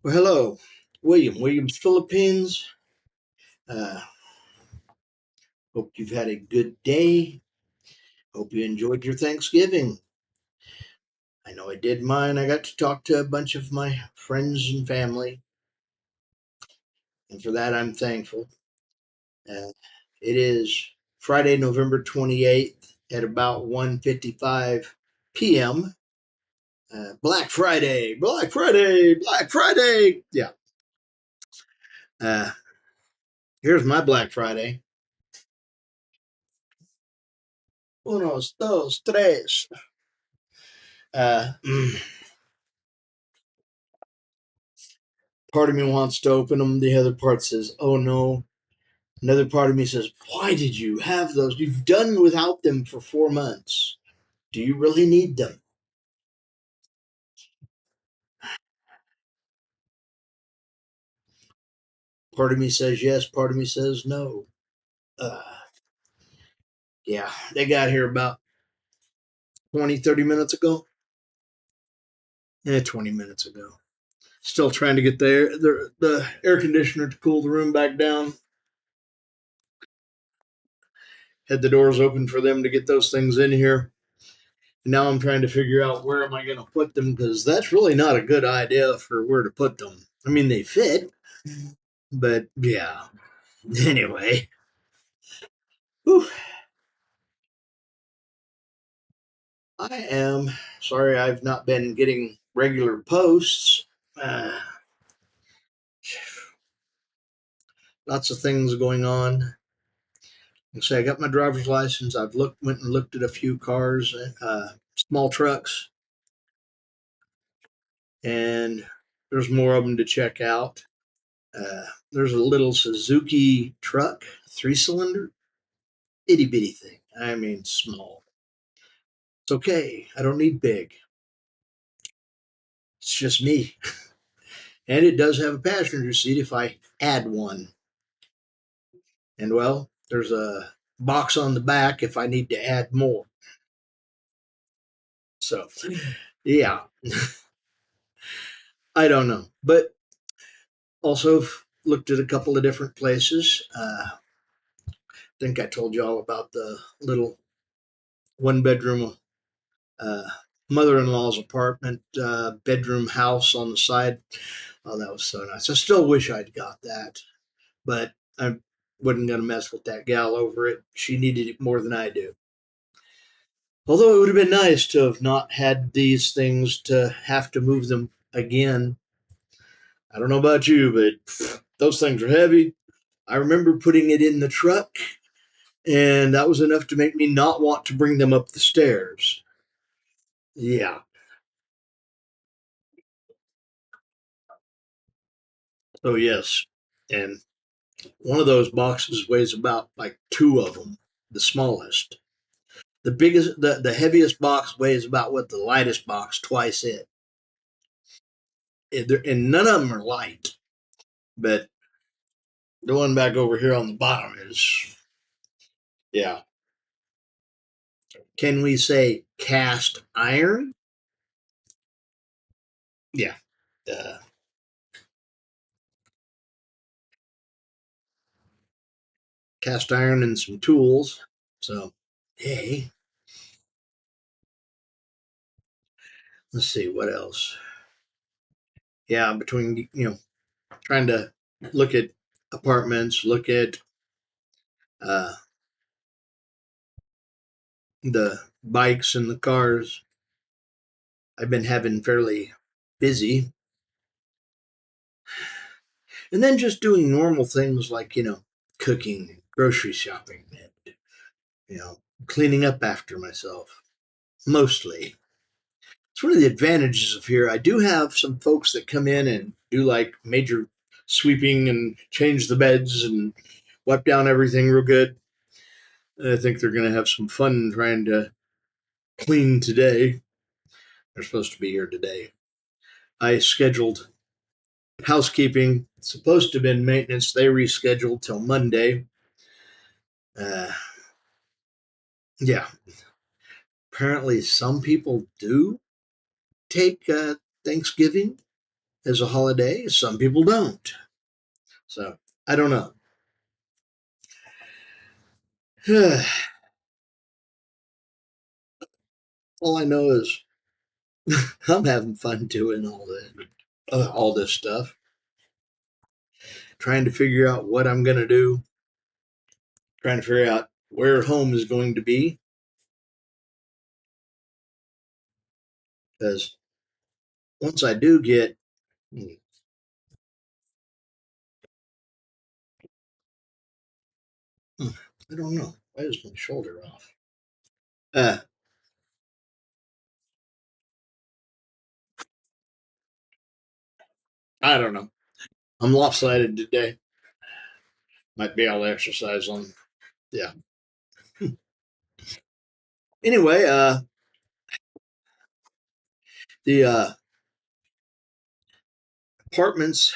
Well, hello, Williams, Philippines. Uh, Hope you've had a good day. Hope you enjoyed your Thanksgiving. I know I did mine. I got to talk to a bunch of my friends and family, and for that I'm thankful. Uh, it is Friday, November 28th at about 1:55 p.m. Black Friday, Black Friday, Black Friday. Yeah. Uh, Here's my Black Friday. Unos, dos, tres. Uh, Part of me wants to open them. The other part says, "Oh no." Another part of me says, "Why did you have those? You've done without them for 4 months. Do you really need them?" Part of me says yes. Part of me says no. Uh, yeah, they got here about 20, 30 minutes ago. 20 minutes ago. Still trying to get the air conditioner to cool the room back down. Had the doors open for them to get those things in here. Now I'm trying to figure out where am I going to put them because that's really not a good idea for where to put them. I mean, they fit, but yeah. Anyway, whew, I am sorry I've not been getting regular posts. Uh, Lots of things going on. Like I say I got my driver's license. Went and looked at a few cars, small trucks, and there's more of them to check out. There's a little Suzuki truck, 3 cylinder, itty bitty thing. I mean, small. It's okay. I don't need big. It's just me. And it does have a passenger seat if I add one. And well, there's a box on the back if I need to add more. So, yeah, I don't know. But also looked at a couple of different places. I think I told you all about the little 1 bedroom uh, mother in law's apartment, bedroom house on the side. Oh, that was so nice. I still wish I'd got that, but I wasn't going to mess with that gal over it. She needed it more than I do. Although it would have been nice to have not had these things to have to move them again. I don't know about you, but those things are heavy. I remember putting it in the truck, and that was enough to make me not want to bring them up the stairs. Yeah. Oh, yes. And one of those boxes weighs about like two of them, the smallest. The heaviest box weighs about what the lightest box, twice it. And none of them are light, but the one back over here on the bottom is, yeah. Can we say cast iron? Yeah. Uh, Cast iron and some tools. So, hey, let's see what else. Yeah, between trying to look at apartments, look at uh, the bikes and the cars. I've been having fairly busy, and then just doing normal things like cooking, grocery shopping, and you know cleaning up after myself. Mostly, it's one of the advantages of here. I do have some folks that come in and do like major sweeping and change the beds and wipe down everything real good. I think they're going to have some fun trying to clean today. They're supposed to be here today. I scheduled housekeeping. It's supposed to have been maintenance. They rescheduled till Monday. Uh, yeah, apparently some people do take Thanksgiving. as a holiday. Some people don't. So I don't know. All I know is I'm having fun doing all this stuff, trying to figure out what I'm going to do, trying to figure out where home is going to be. Because once I do get, I don't know, why is my shoulder off? Uh, I don't know. I'm lopsided today. Might be all the exercise on. Yeah. Anyway, the apartments.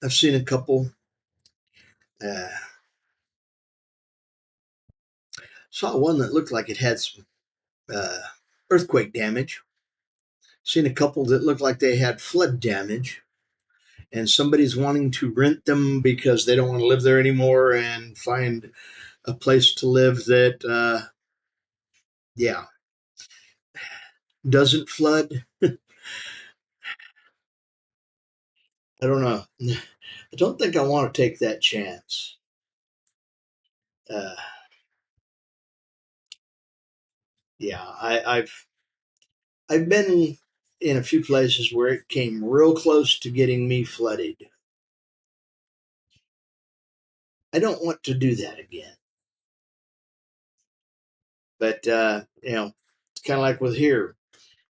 I've seen a couple. Uh, saw one that looked like it had some uh, earthquake damage. Seen a couple that looked like they had flood damage, and somebody's wanting to rent them because they don't want to live there anymore and find a place to live that, yeah, doesn't flood. I don't know. I don't think I want to take that chance. Uh, yeah, I've been in a few places where it came real close to getting me flooded. I don't want to do that again. But it's kind of like with here.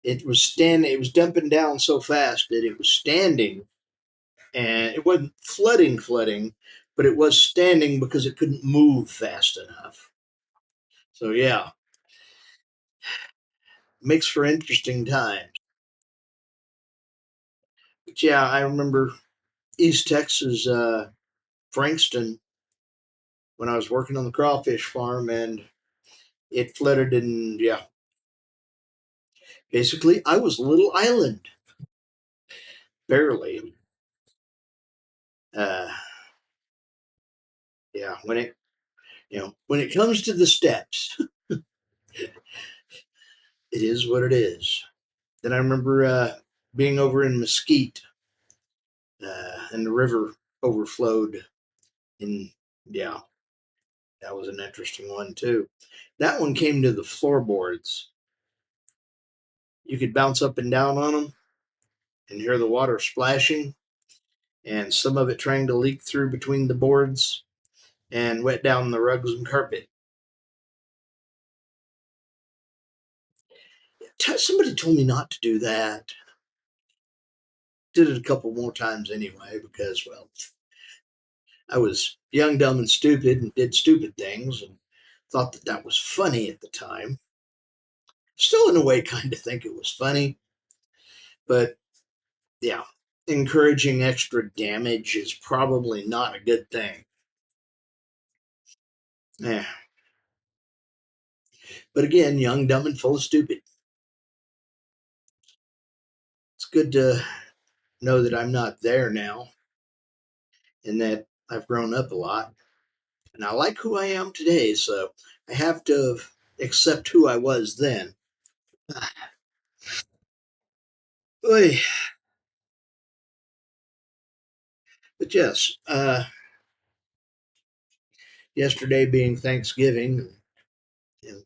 It was standing. It was dumping down so fast that it was standing, and it wasn't flooding, but it was standing because it couldn't move fast enough. So yeah, makes for interesting times. But yeah, I remember East Texas, Frankston, when I was working on the crawfish farm, and it flooded, and yeah, basically I was a little island, barely. Uh, yeah, when it comes to the steps, it is what it is. Then I remember being over in Mesquite, and the river overflowed, and yeah, that was an interesting one too. That one came to the floorboards. You could bounce up and down on them and hear the water splashing, and some of it trying to leak through between the boards and wet down the rugs and carpet. Somebody told me not to do that. Did it a couple more times anyway because, well, I was young, dumb, and stupid and did stupid things and thought that that was funny at the time. Still, in a way, kind of think it was funny, but yeah, encouraging extra damage is probably not a good thing. Yeah. But again, young, dumb, and full of stupid. It's good to know that I'm not there now and that I've grown up a lot. And I like who I am today, so I have to accept who I was then. Oy. But yes, yesterday being Thanksgiving, you know,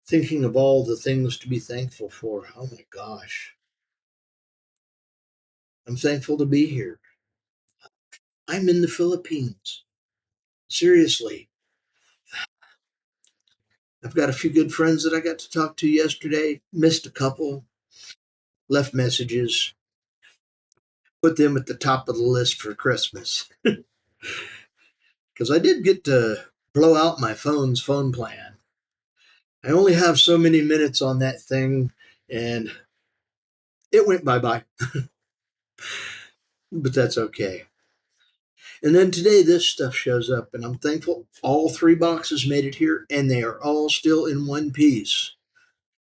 thinking of all the things to be thankful for. Oh my gosh. I'm thankful to be here. I'm in the Philippines. Seriously. I've got a few good friends that I got to talk to yesterday. Missed a couple, left messages, put them at the top of the list for Christmas. Because I did get to blow out my phone's phone plan. I only have so many minutes on that thing, and it went bye bye, but that's okay. And then today, this stuff shows up, and I'm thankful all three boxes made it here, and they are all still in one piece.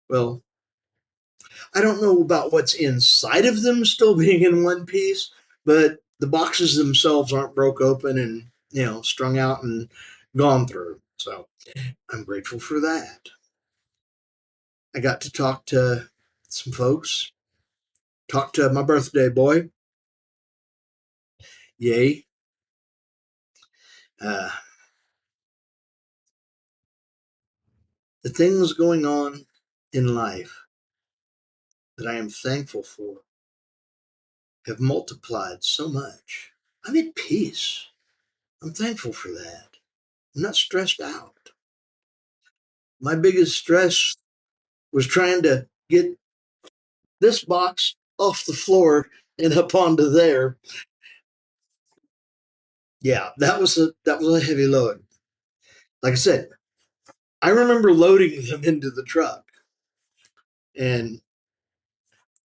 Well, I don't know about what's inside of them still being in one piece, but the boxes themselves aren't broke open and, strung out and gone through. So I'm grateful for that. I got to talk to some folks, talk to my birthday boy. Yay. Uh, the things going on in life that I am thankful for have multiplied so much. I'm at peace. I'm thankful for that. I'm not stressed out. My biggest stress was trying to get this box off the floor and up onto there. Yeah, that was a heavy load. Like I said, I remember loading them into the truck, and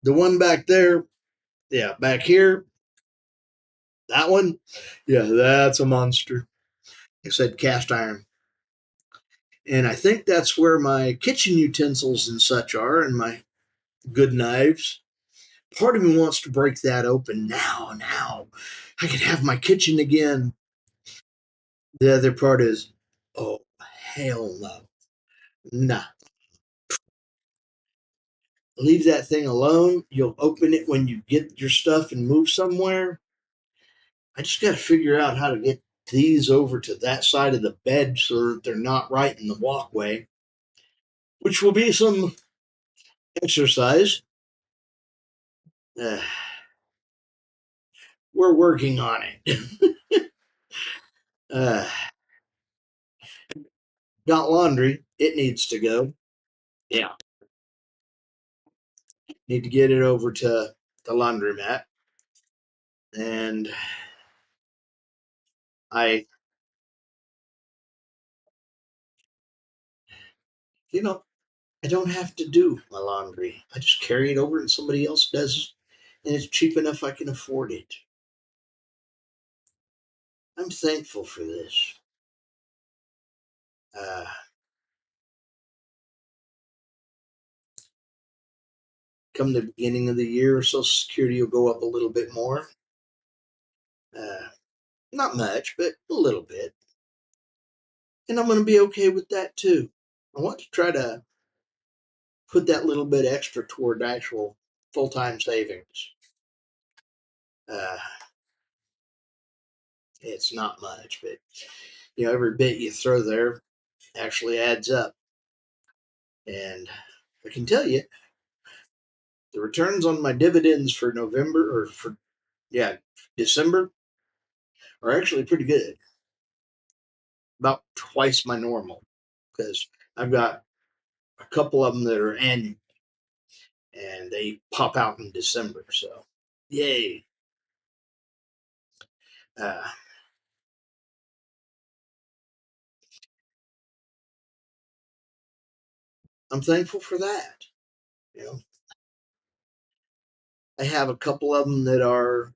the one back there, yeah, back here, that one, yeah, that's a monster. I said cast iron, and I think that's where my kitchen utensils and such are, and my good knives. Part of me wants to break that open now. Now, I could have my kitchen again. The other part is, oh, hell no. Nah. Leave that thing alone. You'll open it when you get your stuff and move somewhere. I just got to figure out how to get these over to that side of the bed so that they're not right in the walkway, which will be some exercise. Uh, we're working on it. uh, got laundry. It needs to go. Yeah. Need to get it over to the laundromat. And I, you know, I don't have to do my laundry. I just carry it over and somebody else does it, and it's cheap enough I can afford it. I'm thankful for this. Uh, come the beginning of the year, Social Security will go up a little bit more. Uh, not much, but a little bit. And I'm going to be okay with that too. I want to try to put that little bit extra toward actual full time savings. Uh, it's not much, but every bit you throw there actually adds up. And I can tell you, the returns on my dividends for November or for, yeah, December are actually pretty good. About twice my normal because I've got a couple of them that are annual and they pop out in December. So, yay. Uh, I'm thankful for that. You know, I have a couple of them that are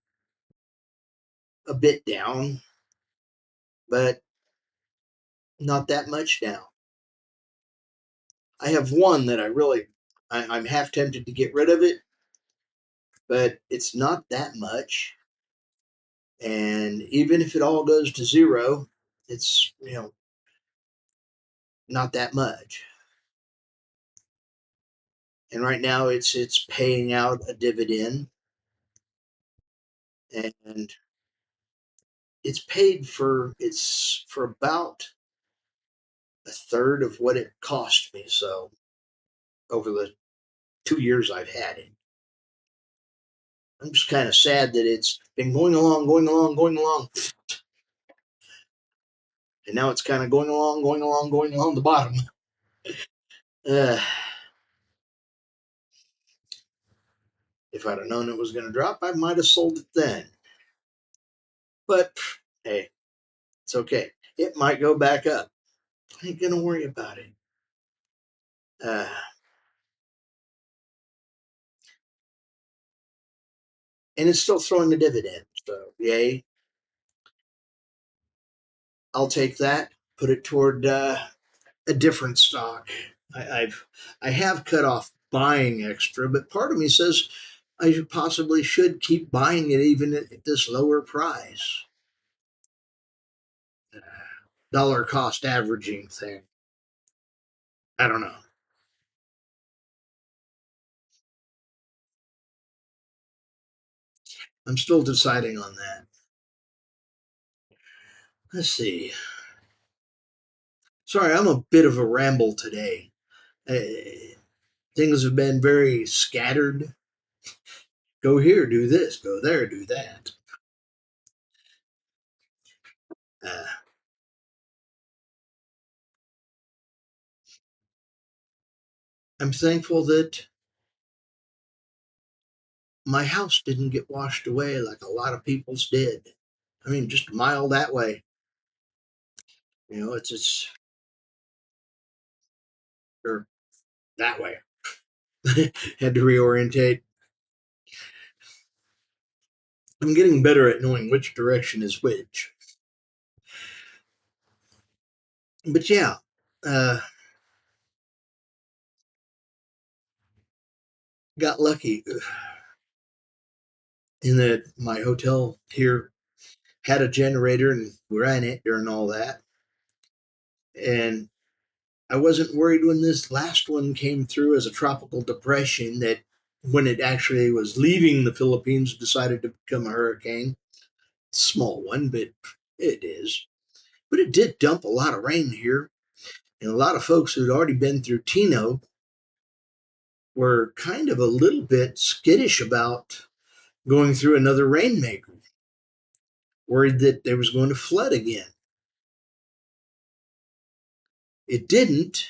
a bit down, but not that much down. I have one that I'm half tempted to get rid of it, but it's not that much. And even if it all goes to zero, it's, not that much. And right now it's paying out a dividend, and it's for about a third of what it cost me. So over the 2 years I've had it, I'm just kind of sad that it's been going along, going along, going along, and now it's kind of going along, going along, going along the bottom. Uh, if I'd have known it was going to drop, I might have sold it then. But hey, it's okay. It might go back up. I ain't gonna worry about it. Uh, and it's still throwing a dividend. So yay, I'll take that. Put it toward a different stock. I, I've I have cut off buying extra, but part of me says I possibly should keep buying it even at this lower price. Dollar cost averaging thing. I don't know. I'm still deciding on that. Let's see. Sorry, I'm a bit of a ramble today. Things have been very scattered. Go here, do this. Go there, do that. Uh, I'm thankful that my house didn't get washed away like a lot of people's did. I mean, just a mile that way. It's or that way. Had to reorientate. I'm getting better at knowing which direction is which. But yeah, uh, got lucky in that my hotel here had a generator and we ran it during all that. And I wasn't worried when this last one came through as a tropical depression that when it actually was leaving the Philippines decided to become a hurricane. Small one, but it is. But it did dump a lot of rain here. And a lot of folks who'd already been through Tino were kind of a little bit skittish about going through another rainmaker, worried that there was going to flood again. It didn't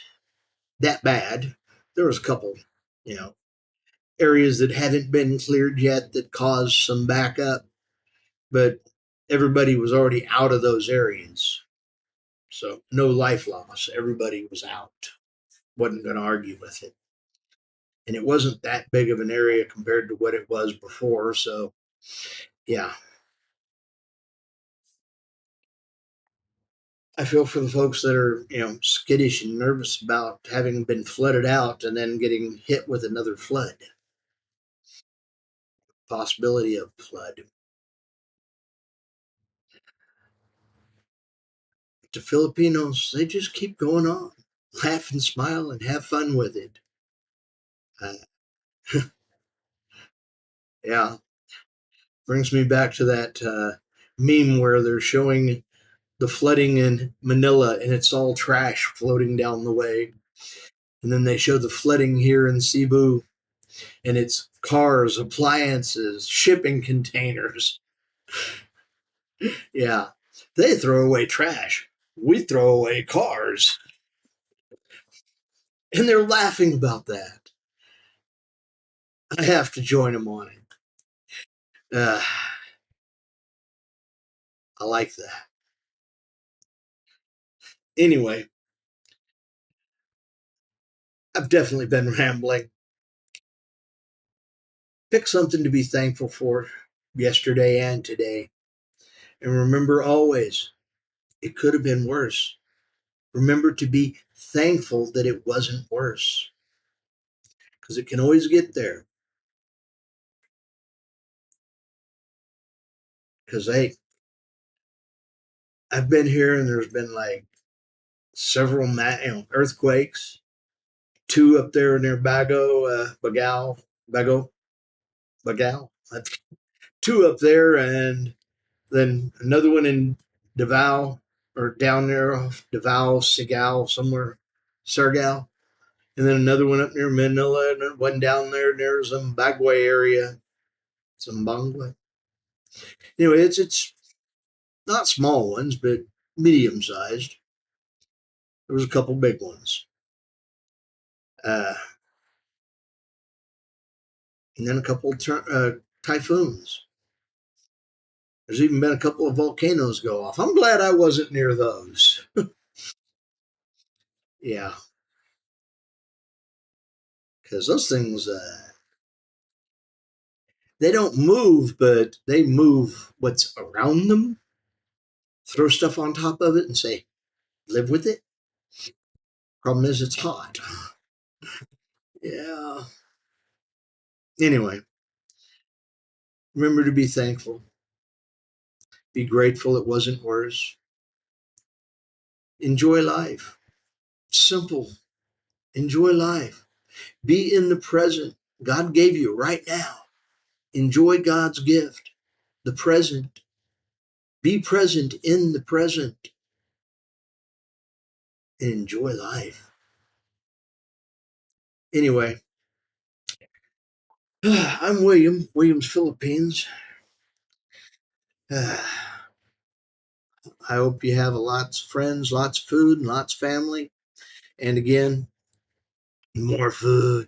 that bad. There was a couple, you know, areas that hadn't been cleared yet that caused some backup, but everybody was already out of those areas. So no life loss. Everybody was out. Wasn't going to argue with it. And it wasn't that big of an area compared to what it was before. So, yeah, I feel for the folks that are, skittish and nervous about having been flooded out and then getting hit with another flood, possibility of flood. But the Filipinos, they just keep going on, laugh and smile and have fun with it. Uh, yeah, brings me back to that meme where they're showing the flooding in Manila and it's all trash floating down the way. And then they show the flooding here in Cebu and it's cars, appliances, shipping containers. Yeah, they throw away trash. We throw away cars. And they're laughing about that. I have to join them on it. Uh, I like that. Anyway, I've definitely been rambling. Pick something to be thankful for yesterday and today. And remember always, it could have been worse. Remember to be thankful that it wasn't worse because it can always get there. Because I've been here and there's been like several earthquakes, two up there near Bagal, two up there, and then another one in Davao or down there off Davao, Sigal, somewhere, Sargal, and then another one up near Manila, and one down there near Zimbabwe area, Zimbabwe. Anyway, it's not small ones, but medium sized. There was a couple big ones, uh, and then a couple typhoons. There's even been a couple of volcanoes go off. I'm glad I wasn't near those. Yeah, because those things they don't move, but they move what's around them. Throw stuff on top of it and say, live with it. Problem is, it's hot. Yeah. Anyway, remember to be thankful. Be grateful it wasn't worse. Enjoy life. Simple. Enjoy life. Be in the present. God gave you right now. Enjoy God's gift, the present. Be present in the present and enjoy life. Anyway, I'm Williams, Philippines. I hope you have lots of friends, lots of food, and lots of family. And again, more food.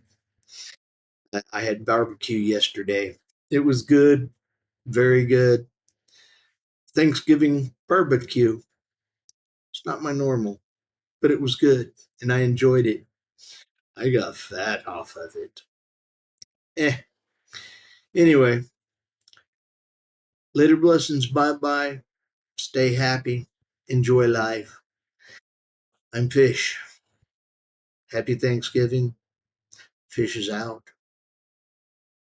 I had barbecue yesterday. It was good, very good. Thanksgiving barbecue. It's not my normal, but it was good, and I enjoyed it. I got fat off of it. Eh. Anyway, later blessings. Bye bye. Stay happy. Enjoy life. I'm Fish. Happy Thanksgiving. Fish is out.